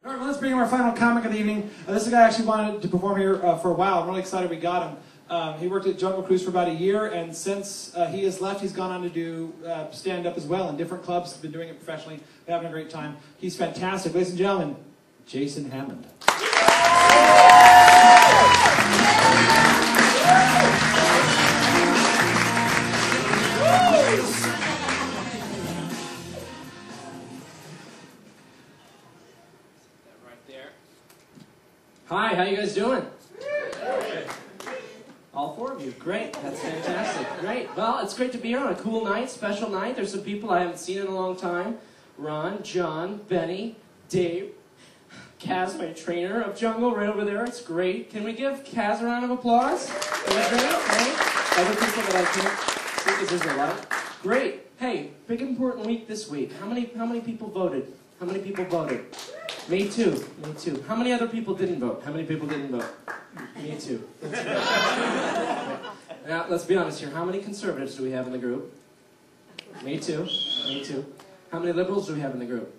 All right, well, let's bring in our final comic of the evening. This guy actually wanted to perform here for a while. I'm really excited we got him. He worked at Jungle Cruise for about a year, and since he has left, he's gone on to do stand-up as well in different clubs. He's been doing it professionally. We're having a great time. He's fantastic. Ladies and gentlemen, Jason Hammond. Hi, how you guys doing? All four of you. Great. That's fantastic. Great. Well, it's great to be here on a cool night, special night. There's some people I haven't seen in a long time. Ron, John, Benny, Dave, Kaz, my trainer of Jungle, right over there. It's great. Can we give Kaz a round of applause? Is that great? Other people that I can't see because there's a lot. Great. Hey, big important week this week. How many people voted? How many people voted? Me too. Me too. How many other people didn't vote? How many people didn't vote? Me too. Now, let's be honest here. How many conservatives do we have in the group? Me too. Me too. How many liberals do we have in the group?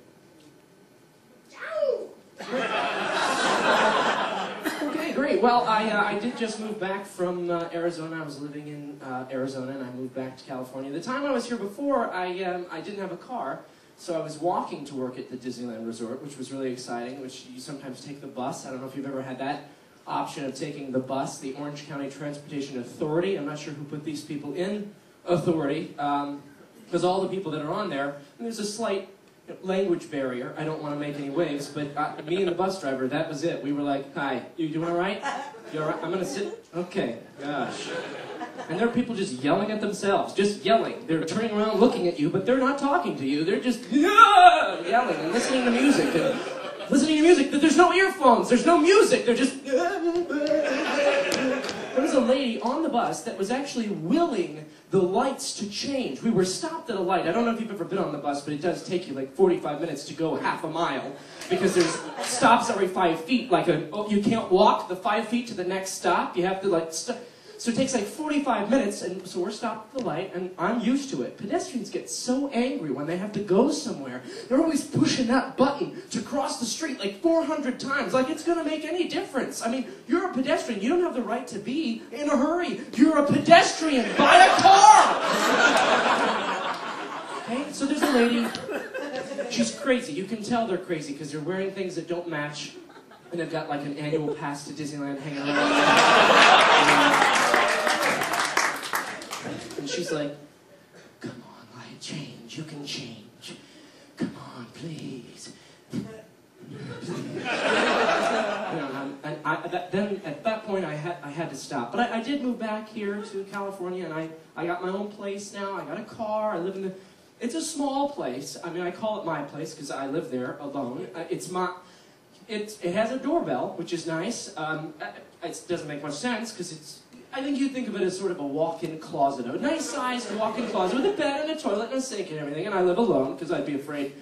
Okay, great. Well, I did just move back from Arizona. I was living in Arizona, and I moved back to California. The time I was here before, I didn't have a car. So I was walking to work at the Disneyland Resort, which was really exciting, which you sometimes take the bus. I don't know if you've ever had that option of taking the bus, the Orange County Transportation Authority. I'm not sure who put these people in authority, because all the people that are on there, and there's a slight language barrier. I don't want to make any waves, but me and the bus driver, that was it. We were like, hi, you doing all right? You all right? I'm going to sit. Okay, gosh. And there are people just yelling at themselves, just yelling. They're turning around looking at you, but they're not talking to you. They're just yelling and listening to music. And listening to music, but there's no earphones. There's no music. They're just... There was a lady on the bus that was actually willing the lights to change. We were stopped at a light. I don't know if you've ever been on the bus, but it does take you like 45 minutes to go half a mile because there's stops every 5 feet. Like you can't walk the 5 feet to the next stop. You have to like... So it takes like 45 minutes, and so we're stopped at the light, and I'm used to it. Pedestrians get so angry when they have to go somewhere. They're always pushing that button to cross the street like 400 times, like it's going to make any difference. I mean, you're a pedestrian. You don't have the right to be in a hurry. You're a pedestrian. Buy a car! Okay, so there's a lady. She's crazy. You can tell they're crazy because they're wearing things that don't match. And they've got like an annual pass to Disneyland hanging around. And she's like, come on, light, change. You can change. Come on, please. Then at that point I had to stop. But I did move back here to California, and I got my own place now. I got a car. I live in it's a small place. I mean, I call it my place because I live there alone. It has a doorbell, which is nice. It doesn't make much sense because I think you think of it as sort of a walk-in closet, a nice sized walk-in closet with a bed and a toilet and a sink and everything. And I live alone because I'd be afraid,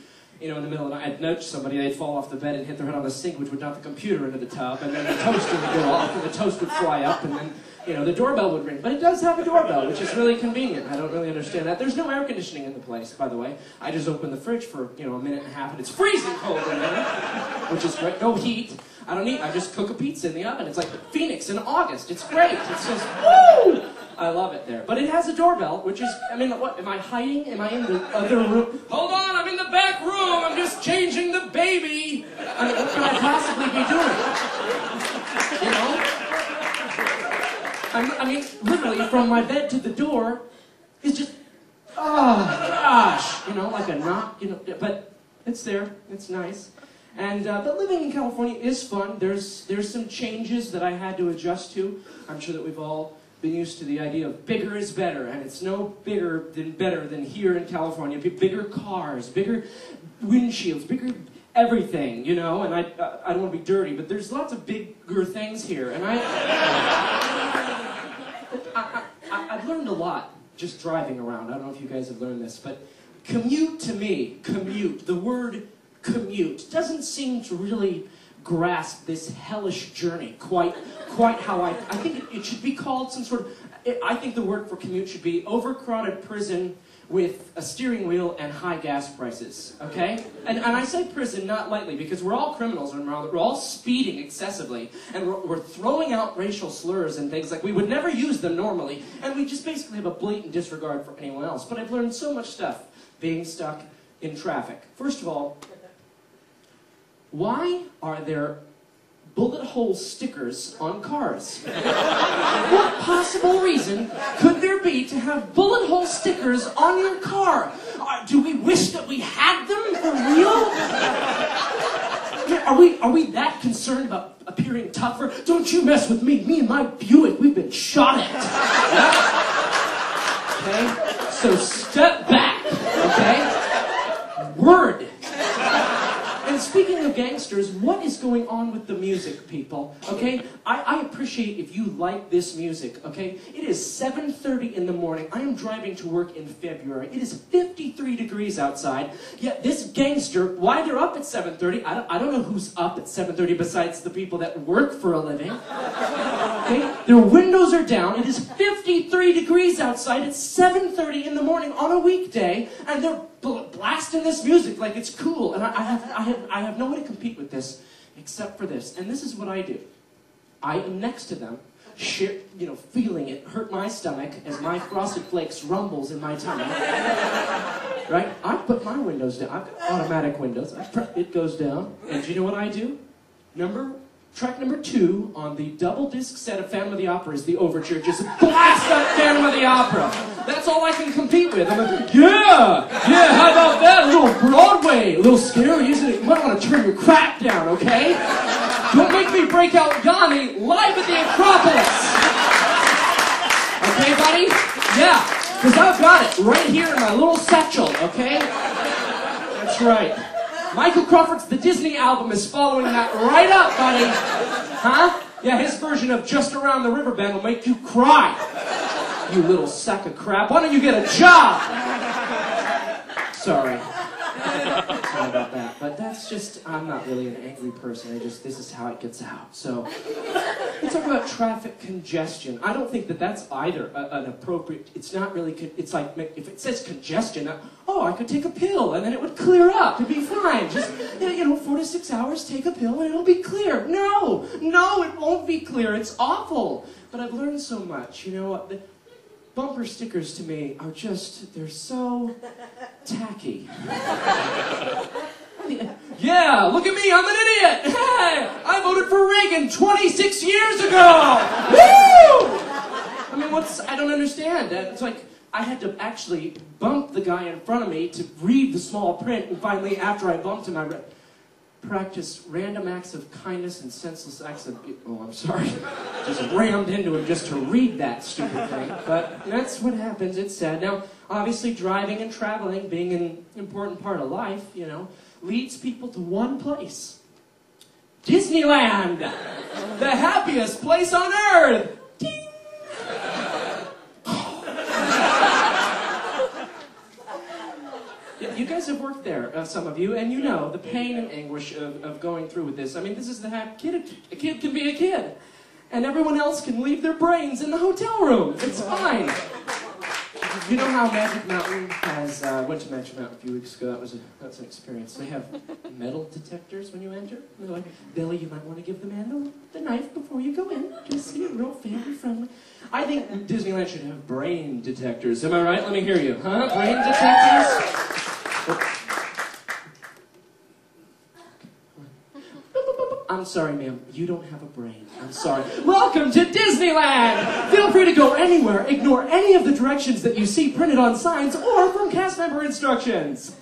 you know, in the middle of the night I'd nudge somebody, they'd fall off the bed and hit their head on the sink, which would knock the computer into the tub, and then the toaster would go off and the toast would fly up, and then, you know, the doorbell would ring. But it does have a doorbell, which is really convenient. I don't really understand that. There's no air conditioning in the place, by the way. I just open the fridge for, you know, a minute and a half, and it's freezing cold in there, which is great. No heat. I just cook a pizza in the oven. It's like Phoenix in August. It's great. It's just, woo! I love it there. But it has a doorbell, which is, I mean, what, am I hiding? Am I in the other room? Hold on, I'm in the back room. I'm just changing the baby. I mean, what can I possibly be doing? You know? I mean, literally, from my bed to the door is just, oh, gosh. You know, like a knock, you know, but it's there. It's nice. And, but living in California is fun. There's some changes that I had to adjust to. I'm sure that we've all been used to the idea of bigger is better, and it's no better than here in California. Bigger cars, bigger windshields, bigger everything, you know, and I don't want to be dirty, but there's lots of bigger things here, and I've learned a lot just driving around. I don't know if you guys have learned this, but commute to me, the word commute doesn't seem to really grasp this hellish journey quite how I think it should be called some sort of, I think the word for commute should be overcrowded prison with a steering wheel and high gas prices, okay? And I say prison not lightly, because we're all criminals, and we're all speeding excessively, and we're throwing out racial slurs and things like we would never use them normally, and we just basically have a blatant disregard for anyone else. But I've learned so much stuff being stuck in traffic. First of all, why are there bullet hole stickers on cars? What possible reason could there be to have bullet hole stickers on your car? Do we wish that we had them for real? Are we that concerned about appearing tougher? Don't you mess with me. Me and my Buick, we've been shot at. Okay? So step back, okay? Word. And speaking of gangsters, what is going on with the music, people? Okay? I appreciate if you like this music, okay? It is 7:30 in the morning. I am driving to work in February. It is 53 degrees outside. Yet this gangster, why they're up at 7:30, I don't know who's up at 7:30 besides the people that work for a living. Okay? Their windows are down. It is 53 degrees outside. It's 7:30 in the morning on a weekday, and they're blasting this music like it's cool. And I have no way to compete with this except for this. And this is what I do. I am next to them, feeling it hurt my stomach as my Frosted Flakes rumbles in my tummy. Right? I put my windows down. I've got automatic windows. It goes down. And do you know what I do? Track number 2 on the double disc set of Phantom of the Opera is the overture. Just blast up Phantom of the Opera. That's all I can compete with. I'm like, yeah, how about that? A little Broadway, a little scary, isn't it? You might want to turn your crap down, okay? Don't make me break out Yanni live at the Acropolis. Okay, buddy? Yeah, because I've got it right here in my little satchel, okay? That's right. Michael Crawford's The Disney album is following that right up, buddy. Huh? Yeah, his version of Just Around the River Bend will make you cry. You little sack of crap. Why don't you get a job? Sorry. Sorry about that. But that's just, I'm not really an angry person. This is how it gets out. So, we talk about traffic congestion. I don't think that that's either an appropriate, it's not really, it's like, if it says congestion, I could take a pill and then it would clear up. It'd be fine. Just, 4 to 6 hours, take a pill and it'll be clear. No, it won't be clear. It's awful. But I've learned so much. You know what? The bumper stickers to me are just, they're so tacky. Yeah, look at me, I'm an idiot! Hey, I voted for Reagan 26 years ago! Woo! I mean, I don't understand. It's like, I had to actually bump the guy in front of me to read the small print, and finally, after I bumped him, I practiced random acts of kindness and senseless acts of... Oh, I'm sorry. Just rammed into him just to read that stupid thing. But that's what happens, it's sad. Now, obviously, driving and traveling, being an important part of life, leads people to one place. Disneyland! The happiest place on earth! Ding! You guys have worked there, some of you, and you know the pain and anguish of going through with this. I mean, this is the kid. A kid can be a kid. And everyone else can leave their brains in the hotel room. It's fine. You know how Magic Mountain has, went to Magic Mountain a few weeks ago, that's an experience. They have metal detectors when you enter. And they're like, Billy, you might want to give the man the knife before you go in. Just real family friendly. I think Disneyland should have brain detectors. Am I right? Let me hear you. Huh? Brain detectors? I'm sorry, ma'am. You don't have a brain. I'm sorry. Welcome to Disneyland! Feel free to go anywhere. Ignore any of the directions that you see printed on signs or from cast member instructions.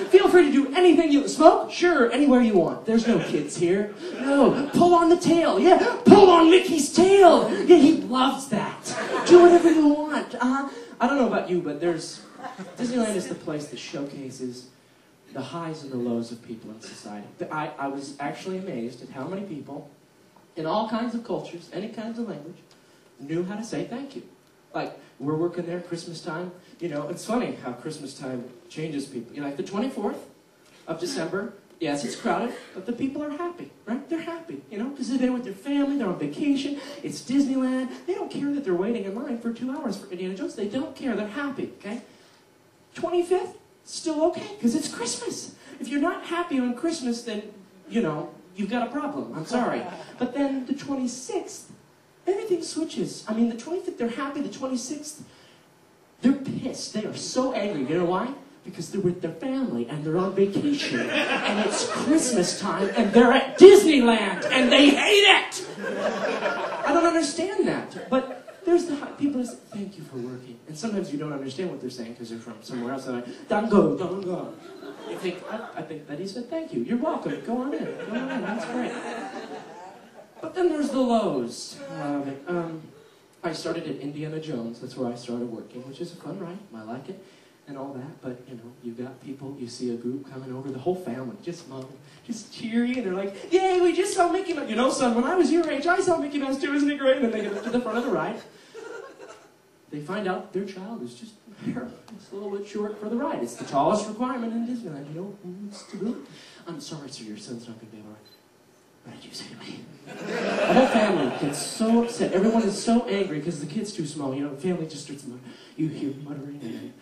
Feel free to do anything you... Smoke? Sure, anywhere you want. There's no kids here. No. Pull on the tail. Yeah, pull on Mickey's tail. Yeah, he loves that. Do whatever you want. I don't know about you, but Disneyland is the place that showcases the highs and the lows of people in society. I was actually amazed at how many people, in all kinds of cultures, any kinds of language, knew how to say thank you. Like, we're working there Christmas time. It's funny how Christmas time changes people. Like the 24th of December, yes, it's crowded, but the people are happy, right? They're happy, because they're there with their family, they're on vacation, it's Disneyland. They don't care that they're waiting in line for 2 hours for Indiana Jones. They don't care. They're happy, okay? 25th, still okay, because it's Christmas. If you're not happy on Christmas, then, you know, you've got a problem. I'm sorry. But then the 26th, everything switches. I mean, the 25th, they're happy. The 26th, they're pissed. They are so angry. You know why? Because they're with their family, and they're on vacation, and it's Christmas time, and they're at Disneyland, and they hate it! I don't understand that. But there's the people who say, thank you for working. And sometimes you don't understand what they're saying because they're from somewhere else. They're like, don't go. You think, I think that he said thank you. You're welcome. Go on in. That's great. But then there's the lows. I started at Indiana Jones. That's where I started working, which is a fun ride. I like it and all that. But, you know, you've got people, you see a group coming over, the whole family, just smiling, just cheery, and they're like, yay, we just saw Mickey Mouse. You know, son, when I was your age, I saw Mickey Mouse too. Isn't it great? And then they get up to the front of the ride. They find out their child is just a little bit short for the ride. It's the tallest requirement in Disneyland, you know. It's too good. I'm sorry, sir, your son's not going to be able to ride. What did you say to me? The whole family gets so upset. Everyone is so angry because the kid's too small. You know, the family just starts muttering. You hear muttering and then,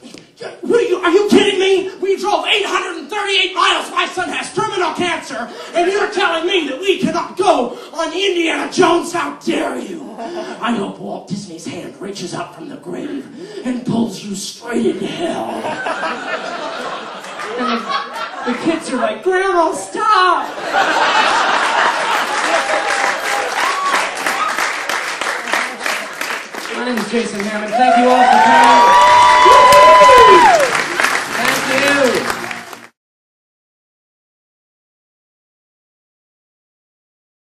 are you kidding me? We drove 838 miles. My son has terminal cancer, and you're telling me that we cannot go on Indiana Jones? How dare you? I hope Walt Disney's hand reaches out from the grave and pulls you straight into hell. And the kids are like, Grandma, stop! My name is Jason Hammond. Thank you all for coming.